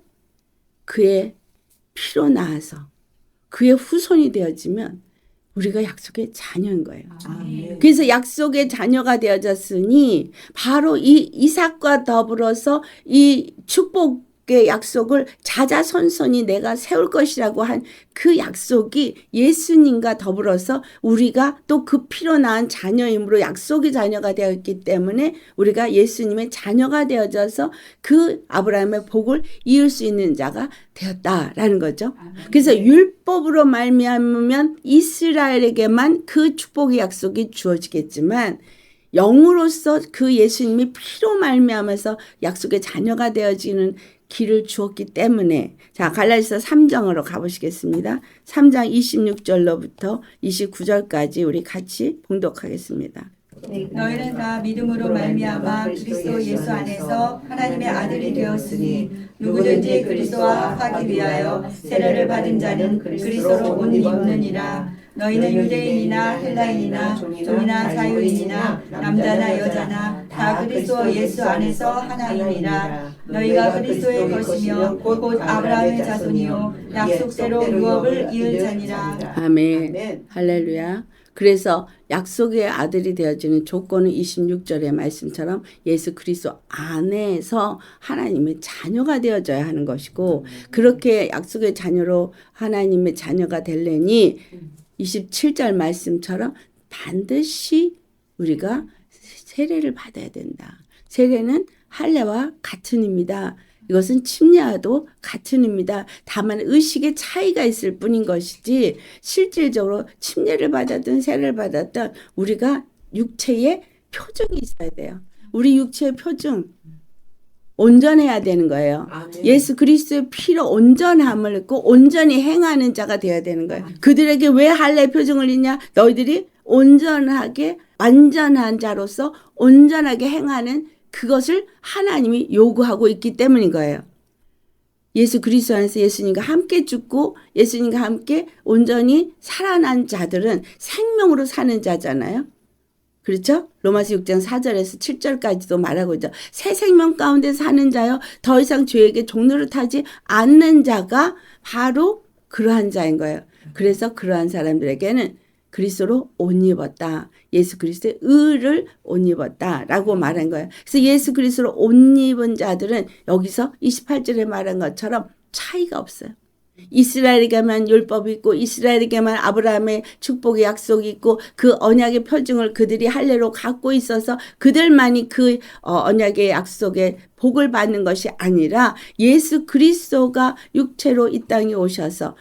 그의 피로 나와서 그의 후손이 되어지면 우리가 약속의 자녀인 거예요. 그래서 약속의 자녀가 되어졌으니 바로 이 이삭과 더불어서 이 축복의 약속을 자자손손이 내가 세울 것이라고 한 그 약속이 예수님과 더불어서 우리가 또 그 피로 낳은 자녀이므로 약속의 자녀가 되었기 때문에 우리가 예수님의 자녀가 되어져서 그 아브라함의 복을 이을 수 있는 자가 되었다라는 거죠. 그래서 율법으로 말미암으면 이스라엘에게만 그 축복의 약속이 주어지겠지만 영으로서 그 예수님이 피로 말미암아서 약속의 자녀가 되어지는 길을 주었기 때문에, 자, 갈라디아서 3장으로 가보시겠습니다. 3장 26절로부터 29절까지 우리 같이 봉독하겠습니다. 너희는 다 믿음으로 말미암아 그리스도 예수 안에서 하나님의 아들이 되었으니 누구든지 그리스도와 합하기 위하여 세례를 받은 자는 그리스도로 옷 입느니라. 너희는 유대인이나 헬라인이나 종이나 자유인이나 남자나 여자나 다 그리스도 예수 안에서 하나이니라. 너희가 그리스도의 것이며 곧 아브라함의 자손이요 약속대로 유업을 이을 자니라. 아멘. 할렐루야. 그래서 약속의 아들이 되어지는 조건은 26절의 말씀처럼 예수 그리스도 안에서 하나님의 자녀가 되어져야 하는 것이고, 그렇게 약속의 자녀로 하나님의 자녀가 되려니 27절 말씀처럼 반드시 우리가 세례를 받아야 된다. 세례는 할례와 같은입니다. 이것은 침례와도 같은입니다. 다만 의식의 차이가 있을 뿐인 것이지 실질적으로 침례를 받았든 세례를 받았든 우리가 육체의 표징이 있어야 돼요. 우리 육체의 표징 온전해야 되는 거예요. 아멘. 예수 그리스도의 피로 온전함을 입고 온전히 행하는 자가 되어야 되는 거예요. 그들에게 왜 할례 표징을 있냐? 너희들이 온전하게 완전한 자로서 온전하게 행하는 그것을 하나님이 요구하고 있기 때문인 거예요. 예수 그리스도 안에서 예수님과 함께 죽고 예수님과 함께 온전히 살아난 자들은 생명으로 사는 자잖아요. 그렇죠? 로마서 6장 4절에서 7절까지도 말하고 있죠. 새 생명 가운데 사는 자요, 더 이상 죄에게 종로를 타지 않는 자가 바로 그러한 자인 거예요. 그래서 그러한 사람들에게는 그리스도로 옷 입었다. 예수 그리스도의 의를 옷 입었다라고 말한 거예요. 그래서 예수 그리스도로 옷 입은 자들은 여기서 28절에 말한 것처럼 차이가 없어요. 이스라엘에게만 율법이 있고 이스라엘에게만 아브라함의 축복의 약속이 있고 그 언약의 표징을 그들이 할례로 갖고 있어서 그들만이 그 언약의 약속의 복을 받는 것이 아니라 예수 그리스도가 육체로 이 땅에 오셔서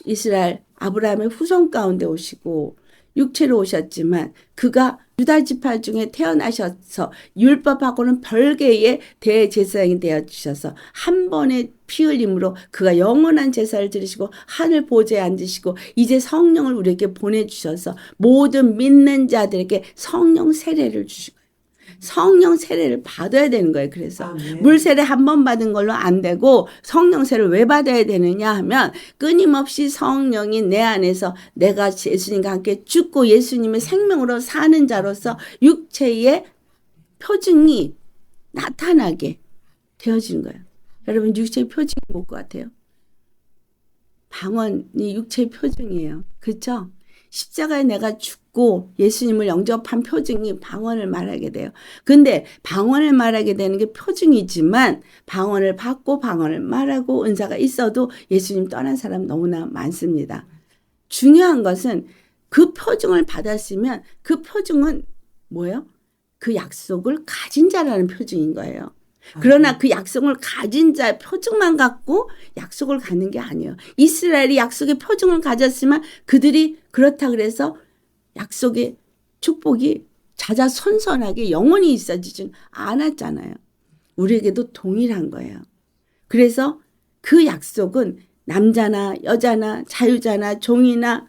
이스라엘 아브라함의 후손 가운데 오시고 육체로 오셨지만 그가 유다 지파 중에 태어나셔서 율법하고는 별개의 대제사장이 되어주셔서 한 번의 피 흘림으로 그가 영원한 제사를 드리시고 하늘 보좌에 앉으시고 이제 성령을 우리에게 보내주셔서 모든 믿는 자들에게 성령 세례를 주시고 성령 세례를 받아야 되는 거예요. 그래서 아멘. 물 세례 한 번 받은 걸로 안 되고 성령 세례를 왜 받아야 되느냐 하면 끊임없이 성령이 내 안에서 내가 예수님과 함께 죽고 예수님의 생명으로 사는 자로서 육체의 표징이 나타나게 되어지는 거예요. 여러분 육체의 표징이 뭘 것 같아요? 방언이 육체의 표징이에요. 그렇죠? 십자가에 내가 죽고 예수님을 영접한 표징이 방언을 말하게 돼요. 근데 방언을 말하게 되는 게 표징이지만 방언을 받고 방언을 말하고 은사가 있어도 예수님 떠난 사람 너무나 많습니다. 중요한 것은 그 표징을 받았으면 그 표징은 뭐예요? 그 약속을 가진 자라는 표징인 거예요. 그러나 그 약속을 가진 자의 표징만 갖고 약속을 갖는 게 아니에요. 이스라엘이 약속의 표징을 가졌지만 그들이 그렇다 그래서 약속의 축복이 자자손손하게 영원히 있어지진 않았잖아요. 우리에게도 동일한 거예요. 그래서 그 약속은 남자나 여자나 자유자나 종이나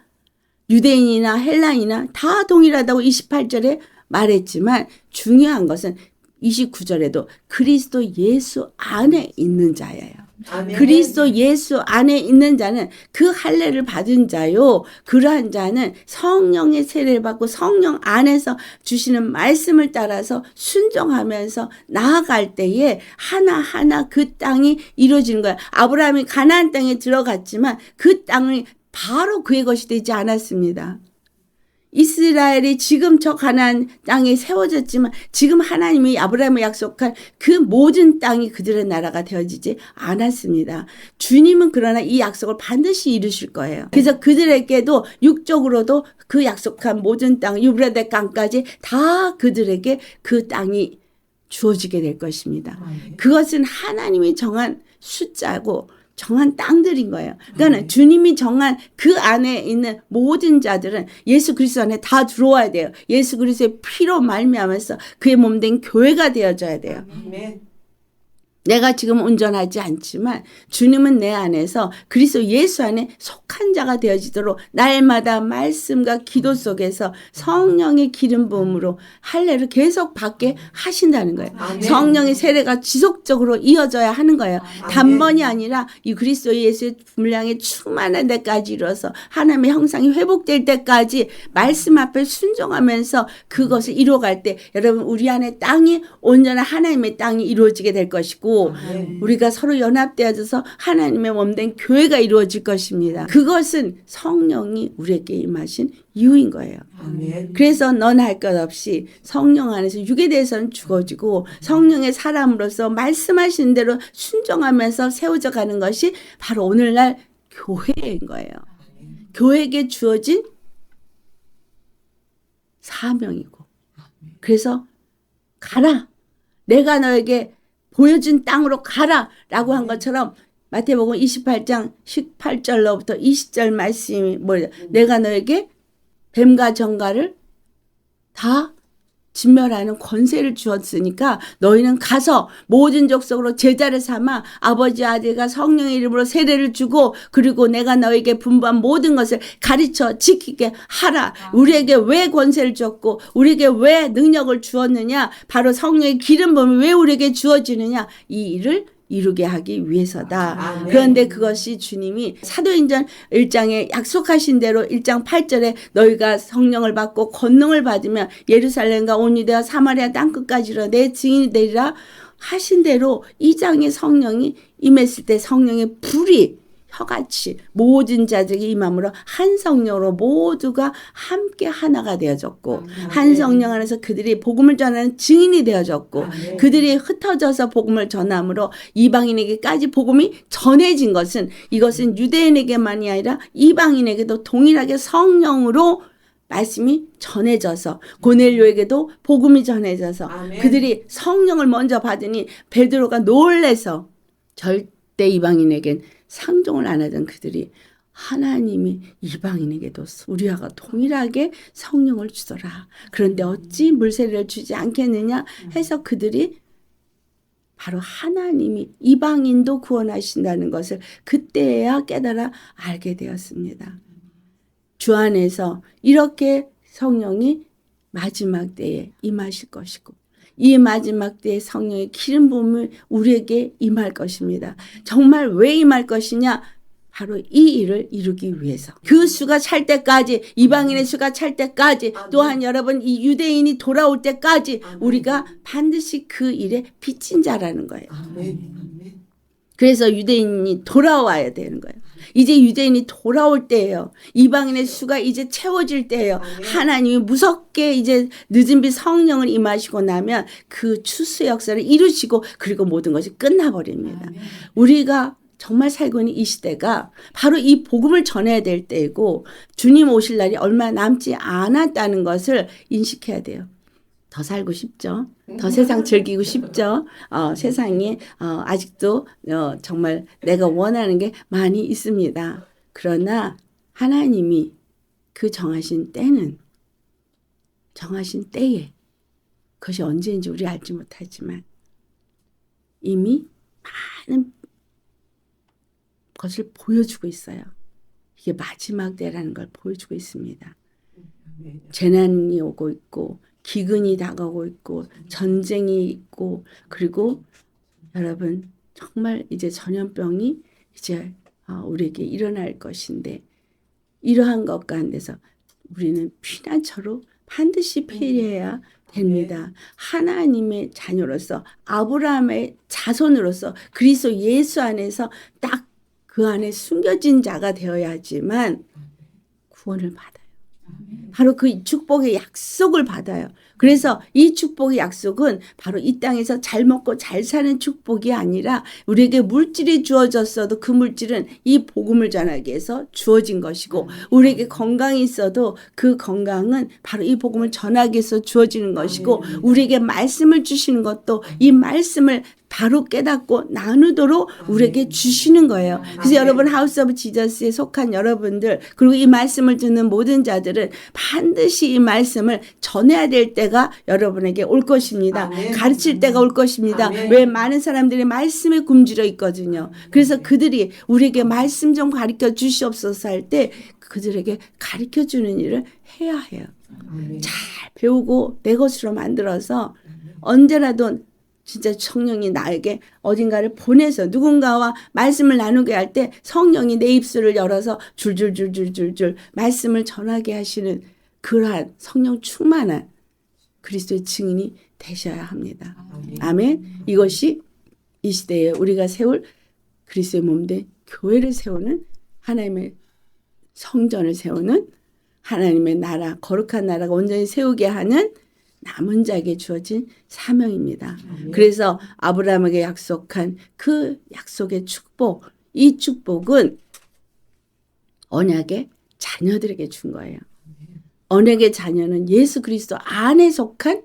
유대인이나 헬라인이나 다 동일하다고 28절에 말했지만 중요한 것은 29절에도 그리스도 예수 안에 있는 자예요. 아멘. 그리스도 예수 안에 있는 자는 그 할례를 받은 자요. 그러한 자는 성령의 세례를 받고 성령 안에서 주시는 말씀을 따라서 순종하면서 나아갈 때에 하나하나 그 땅이 이루어지는 거예요. 아브라함이 가나안 땅에 들어갔지만 그 땅이 바로 그의 것이 되지 않았습니다. 이스라엘이 지금 저 가나안 땅에 세워졌지만 지금 하나님이 아브라함에 약속한 그 모든 땅이 그들의 나라가 되어지지 않았습니다. 주님은 그러나 이 약속을 반드시 이루실 거예요. 그래서 그들에게도 육적으로도 그 약속한 모든 땅, 유브라데 강까지 다 그들에게 그 땅이 주어지게 될 것입니다. 그것은 하나님이 정한 숫자고 정한 땅들인 거예요. 그러니까 주님이 정한 그 안에 있는 모든 자들은 예수 그리스도 안에 다 들어와야 돼요. 예수 그리스도의 피로 말미암아서 그의 몸된 교회가 되어져야 돼요. 아멘. 내가 지금 온전하지 않지만 주님은 내 안에서 그리스도 예수 안에 속한 자가 되어지도록 날마다 말씀과 기도 속에서 성령의 기름 부음으로 할례를 계속 받게 하신다는 거예요. 아멘. 성령의 세례가 지속적으로 이어져야 하는 거예요. 단번이 아니라 이 그리스도 예수의 분량에 충만한 데까지 이뤄서 하나님의 형상이 회복될 때까지 말씀 앞에 순종하면서 그것을 이루어갈 때 여러분 우리 안에 땅이 온전한 하나님의 땅이 이루어지게 될 것이고 주시고 아멘. 우리가 서로 연합되어져서 하나님의 몸된 교회가 이루어질 것입니다. 그것은 성령이 우리에게 임하신 이유인 거예요. 아멘. 그래서 너나 할 것 없이 성령 안에서 육에 대해서는 죽어지고 성령의 사람으로서 말씀하신 대로 순종하면서 세워져 가는 것이 바로 오늘날 교회인 거예요. 교회에게 주어진 사명이고. 그래서 가라. 내가 너에게 보여준 땅으로 가라. 라고 한 것처럼 마태복음 28장 18절로부터 20절 말씀이 뭐예요? 내가 너에게 뱀과 정갈을 다 진멸하는 권세를 주었으니까 너희는 가서 모든 족속으로 제자를 삼아 아버지 아들과 성령의 이름으로 세례를 주고 그리고 내가 너에게 분부한 모든 것을 가르쳐 지키게 하라. 우리에게 왜 권세를 줬고 우리에게 왜 능력을 주었느냐. 바로 성령의 기름 부음이 왜 우리에게 주어지느냐. 이 일을 이루게 하기 위해서다. 아멘. 그런데 그것이 주님이 사도행전 1장에 약속하신 대로 1장 8절에 너희가 성령을 받고 권능을 받으면 예루살렘과 온 유대와 사마리아 땅끝까지로 내 증인이 되리라 하신 대로 2장의 성령이 임했을 때 성령의 불이 혀같이 모든 자들에게 임함으로 한 성령으로 모두가 함께 하나가 되어졌고 한 성령 안에서 그들이 복음을 전하는 증인이 되어졌고 그들이 흩어져서 복음을 전함으로 이방인에게까지 복음이 전해진 것은 이것은 유대인에게만이 아니라 이방인에게도 동일하게 성령으로 말씀이 전해져서 고넬료에게도 복음이 전해져서 아멘. 그들이 성령을 먼저 받으니 베드로가 놀래서 절대 이방인에겐 상종을 안 하던 그들이 하나님이 이방인에게도 우리와 동일하게 성령을 주더라. 그런데 어찌 물세례를 주지 않겠느냐 해서 그들이 바로 하나님이 이방인도 구원하신다는 것을 그때야 깨달아 알게 되었습니다. 주 안에서 이렇게 성령이 마지막 때에 임하실 것이고 이 마지막 때에 성령의 기름 부음을 우리에게 임할 것입니다. 정말 왜 임할 것이냐? 바로 이 일을 이루기 위해서. 그 수가 찰 때까지, 이방인의 수가 찰 때까지, 또한 여러분 이 유대인이 돌아올 때까지 우리가 반드시 그 일에 빚진 자라는 거예요. 아멘. 그래서 유대인이 돌아와야 되는 거예요. 이제 유대인이 돌아올 때예요. 이방인의 수가 이제 채워질 때예요. 하나님이 무섭게 이제 늦은 빛 성령을 임하시고 나면 그 추수의 역사를 이루시고 그리고 모든 것이 끝나버립니다. 우리가 정말 살고 있는 이 시대가 바로 이 복음을 전해야 될 때이고 주님 오실 날이 얼마 남지 않았다는 것을 인식해야 돼요. 더 살고 싶죠. 더 세상 즐기고 싶죠. 세상에 아직도 정말 내가 원하는 게 많이 있습니다. 그러나 하나님이 그 정하신 때에 그것이 언제인지 우리 알지 못하지만 이미 많은 것을 보여주고 있어요. 이게 마지막 때라는 걸 보여주고 있습니다. 재난이 오고 있고 기근이 다가오고 있고 전쟁이 있고 그리고 여러분 정말 이제 전염병이 이제 우리에게 일어날 것인데 이러한 것 가운데서 우리는 피난처로 반드시 피해야 됩니다. 하나님의 자녀로서 아브라함의 자손으로서 그리스도 예수 안에서 딱 그 안에 숨겨진 자가 되어야지만 구원을 받아요. 바로 그 축복의 약속을 받아요. 그래서 이 축복의 약속은 바로 이 땅에서 잘 먹고 잘 사는 축복이 아니라 우리에게 물질이 주어졌어도 그 물질은 이 복음을 전하기 위해서 주어진 것이고 우리에게 건강이 있어도 그 건강은 바로 이 복음을 전하기 위해서 주어지는 것이고 우리에게 말씀을 주시는 것도 이 말씀을 바로 깨닫고 나누도록 우리에게 주시는 거예요. 그래서 여러분 하우스 오브 지저스에 속한 여러분들 그리고 이 말씀을 듣는 모든 자들은 반드시 이 말씀을 전해야 될 때가 여러분에게 올 것입니다. 가르칠 때가 올 것입니다. 왜 많은 사람들이 말씀에 굶주려 있거든요. 그래서 그들이 우리에게 말씀 좀 가르쳐 주시옵소서 할 때 그들에게 가르쳐 주는 일을 해야 해요. 잘 배우고 내 것으로 만들어서 언제라도 진짜 성령이 나에게 어딘가를 보내서 누군가와 말씀을 나누게 할 때 성령이 내 입술을 열어서 줄줄줄줄줄줄 말씀을 전하게 하시는 그러한 성령 충만한 그리스도의 증인이 되셔야 합니다. 아멘. 이것이 이 시대에 우리가 세울 그리스도의 몸된 교회를 세우는 하나님의 성전을 세우는 하나님의 나라, 거룩한 나라가 온전히 세우게 하는 남은 자에게 주어진 사명입니다. 그래서 아브라함에게 약속한 그 약속의 축복, 이 축복은 언약의 자녀들에게 준 거예요. 언약의 자녀는 예수 그리스도 안에 속한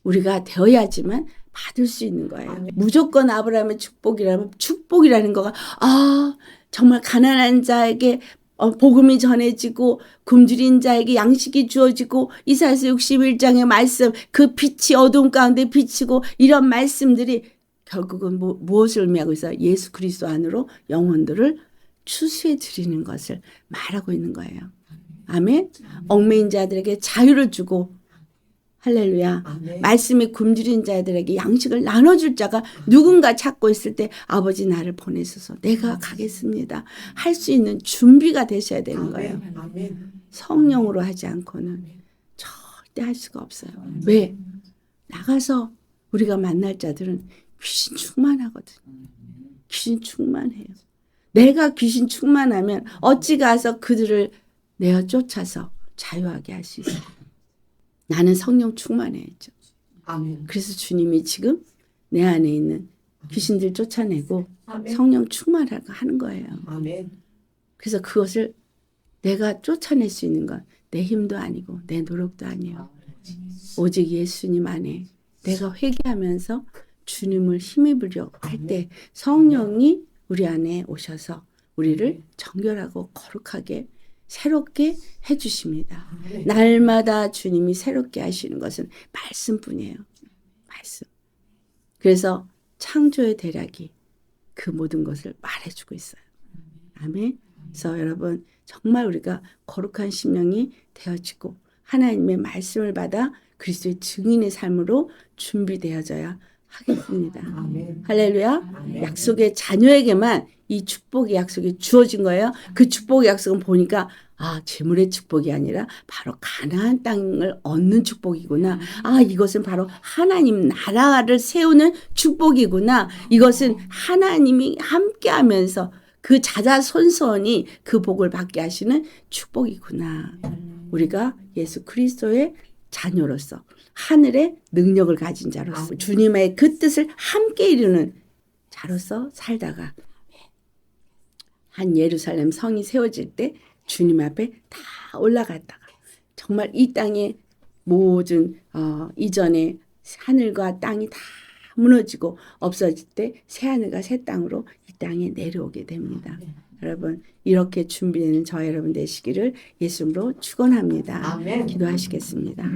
우리가 되어야지만 받을 수 있는 거예요. 무조건 아브라함의 축복이라면 축복이라는 거가 정말 가난한 자에게 복음이 전해지고 굶주린 자에게 양식이 주어지고 이사야서 61장의 말씀 그 빛이 어두움 가운데 비치고 이런 말씀들이 결국은 무엇을 의미하고 있어요? 예수 그리스도 안으로 영혼들을 추수해 드리는 것을 말하고 있는 거예요. 아멘. 얽매인 자들에게 자유를 주고 할렐루야. 아멘. 말씀이 굶주린 자들에게 양식을 나눠줄 자가 누군가 찾고 있을 때 아버지 나를 보내셔서 내가 가겠습니다. 할 수 있는 준비가 되셔야 되는 거예요. 아멘. 성령으로 하지 않고는 절대 할 수가 없어요. 왜? 나가서 우리가 만날 자들은 귀신 충만하거든. 귀신 충만해요. 내가 귀신 충만하면 어찌 가서 그들을 내어 쫓아서 자유하게 할 수 있어요. 나는 성령 충만해야죠. 아멘. 그래서 주님이 지금 내 안에 있는 귀신들 쫓아내고 아멘. 성령 충만하게 하는 거예요. 아멘. 그래서 그것을 내가 쫓아낼 수 있는 건 내 힘도 아니고 내 노력도 아니에요. 오직 예수님 안에 내가 회개하면서 주님을 힘입으려고 할 때 성령이 우리 안에 오셔서 우리를 정결하고 거룩하게 새롭게 해주십니다. 날마다 주님이 새롭게 하시는 것은 말씀뿐이에요. 말씀. 그래서 창조의 대략이 그 모든 것을 말해주고 있어요. 아멘. 그래서 여러분 정말 우리가 거룩한 심령이 되어지고 하나님의 말씀을 받아 그리스도의 증인의 삶으로 준비되어져야 하겠습니다. 아멘. 할렐루야. 아멘. 약속의 자녀에게만 이 축복의 약속이 주어진 거예요. 그 축복의 약속은 보니까 재물의 축복이 아니라 바로 가나안 땅을 얻는 축복이구나. 이것은 바로 하나님 나라를 세우는 축복이구나. 이것은 하나님이 함께하면서 그 자자손손이 그 복을 받게 하시는 축복이구나. 우리가 예수 그리스도의 자녀로서 하늘의 능력을 가진 자로서 주님의 그 뜻을 함께 이루는 자로서 살다가 한 예루살렘 성이 세워질 때 주님 앞에 다 올라갔다가 정말 이 땅의 모든 이전에 하늘과 땅이 다 무너지고 없어질 때 새 하늘과 새 땅으로 이 땅에 내려오게 됩니다. 여러분 이렇게 준비되는 저와 여러분 되시기를 예수님으로 축원합니다. 아멘. 기도하시겠습니다.